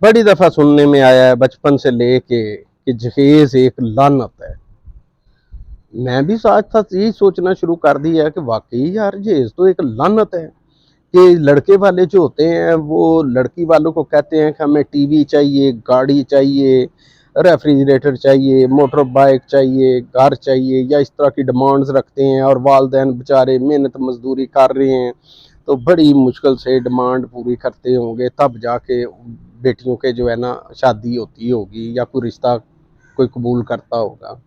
बड़ी दफ़ा सुनने में आया है बचपन से लेके कि जहेज़ एक लानत है। मैं भी साथ साथ यही सोचना शुरू कर दिया कि वाकई यार जहेज़ तो एक लानत है कि लड़के वाले जो होते हैं वो लड़की वालों को कहते हैं कि हमें टीवी चाहिए, गाड़ी चाहिए, रेफ्रिजरेटर चाहिए, मोटर बाइक चाहिए, घर चाहिए, या इस तरह की डिमांड्स रखते हैं। और वालिदैन बेचारे मेहनत मजदूरी कर रहे हैं तो बड़ी मुश्किल से डिमांड पूरी करते होंगे, तब जाके बेटियों के जो है ना शादी होती होगी या कोई रिश्ता कोई कबूल करता होगा।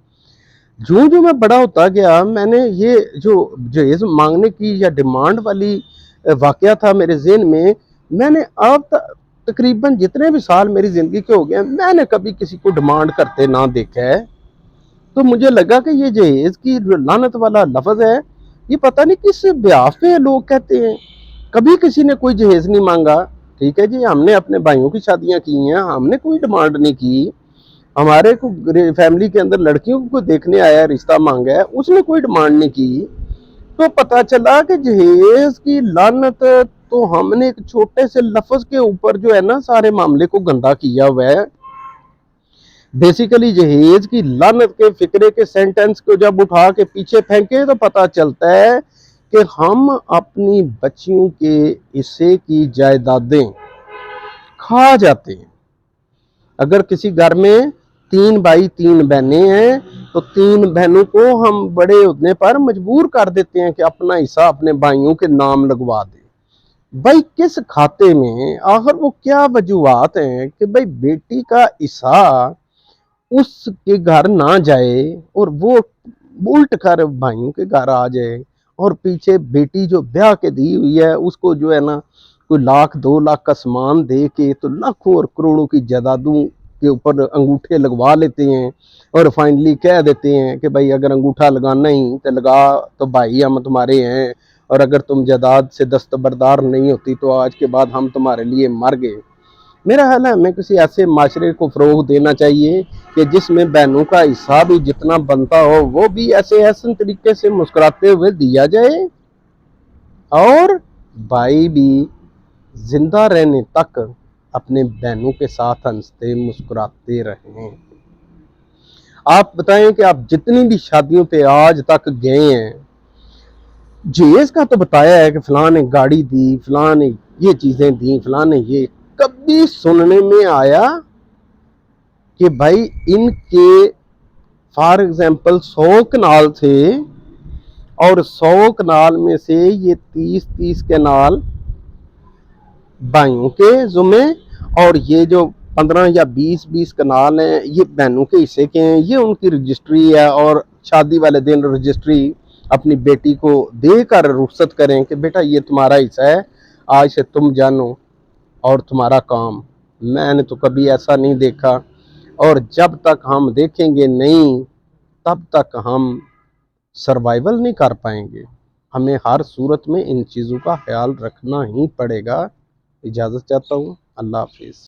जो जो मैं बड़ा होता गया मैंने ये जो जहेज मांगने की या डिमांड वाली वाकया था मेरे ज़हन में। मैंने अब तकरीबन जितने भी साल मेरी ज़िंदगी के हो गए मैंने कभी किसी को डिमांड करते ना देखा है। तो मुझे लगा कि ये जहेज की जो लानत वाला लफ्ज़ है ये पता नहीं किस ब्याह पे लोग कहते हैं। कभी किसी ने कोई जहेज नहीं मांगा। ठीक है जी, हमने अपने भाइयों की शादियां की हैं, हमने कोई डिमांड नहीं की। हमारे को फैमिली के अंदर लड़कियों को देखने आया, रिश्ता मांगा है, उसने कोई डिमांड नहीं की। तो पता चला कि जहेज की लानत तो हमने एक छोटे से लफ्ज के ऊपर जो है ना सारे मामले को गंदा किया हुआ है। बेसिकली जहेज की लानत के फिक्रे के सेंटेंस को जब उठा के पीछे फेंके तो पता चलता है कि हम अपनी बच्चियों के हिस्से की जायदादें खा जाते हैं। अगर किसी घर में 3 भाई 3 बहनें हैं तो 3 बहनों को हम बड़े होने पर मजबूर कर देते हैं कि अपना हिस्सा अपने भाइयों के नाम लगवा दे। भाई किस खाते में, आखिर वो क्या वजूहात हैं कि भाई बेटी का हिस्सा उसके घर ना जाए और वो उल्ट कर भाइयों के घर आ जाए, और पीछे बेटी जो ब्याह के दी हुई है उसको जो है ना कोई 1,00,000-2,00,000 का सामान दे के तो लाखों और करोड़ों की जायदादों के ऊपर अंगूठे लगवा लेते हैं। और फाइनली कह देते हैं कि भाई अगर अंगूठा लगाना ही तो लगा, तो भाई हम तुम्हारे हैं, और अगर तुम जायदाद से दस्तबरदार नहीं होती तो आज के बाद हम तुम्हारे लिए मर गए। मेरा ख्याल है हमें किसी ऐसे माशरे को फ़रोग़ देना चाहिए कि जिसमें बहनों का हिस्सा भी जितना बनता हो वो भी ऐसे ऐसे तरीके से मुस्कुराते हुए दिया जाए, और भाई भी जिंदा रहने तक अपने बहनों के साथ हंसते मुस्कुराते रहें। आप बताएं कि आप जितनी भी शादियों पे आज तक गए हैं, जहेज का तो बताया है कि फलां ने गाड़ी दी, फलां ने ये चीज़ें दी, फलां ने ये, कभी सुनने में आया कि भाई इनके फॉर एग्जाम्पल 100 कनाल थे और 100 कनाल में से ये 30-30 कनाल भाइयों के जुम्मे, और ये जो 15 या 20-20 कनाल हैं ये बहनों के हिस्से के हैं। ये उनकी रजिस्ट्री है, और शादी वाले दिन रजिस्ट्री अपनी बेटी को देकर रुखसत करें कि बेटा ये तुम्हारा हिस्सा है, आज से तुम जानो और तुम्हारा काम। मैंने तो कभी ऐसा नहीं देखा, और जब तक हम देखेंगे नहीं तब तक हम सर्वाइवल नहीं कर पाएंगे। हमें हर सूरत में इन चीज़ों का ख्याल रखना ही पड़ेगा। इजाज़त चाहता हूँ। अल्लाह हाफिज़।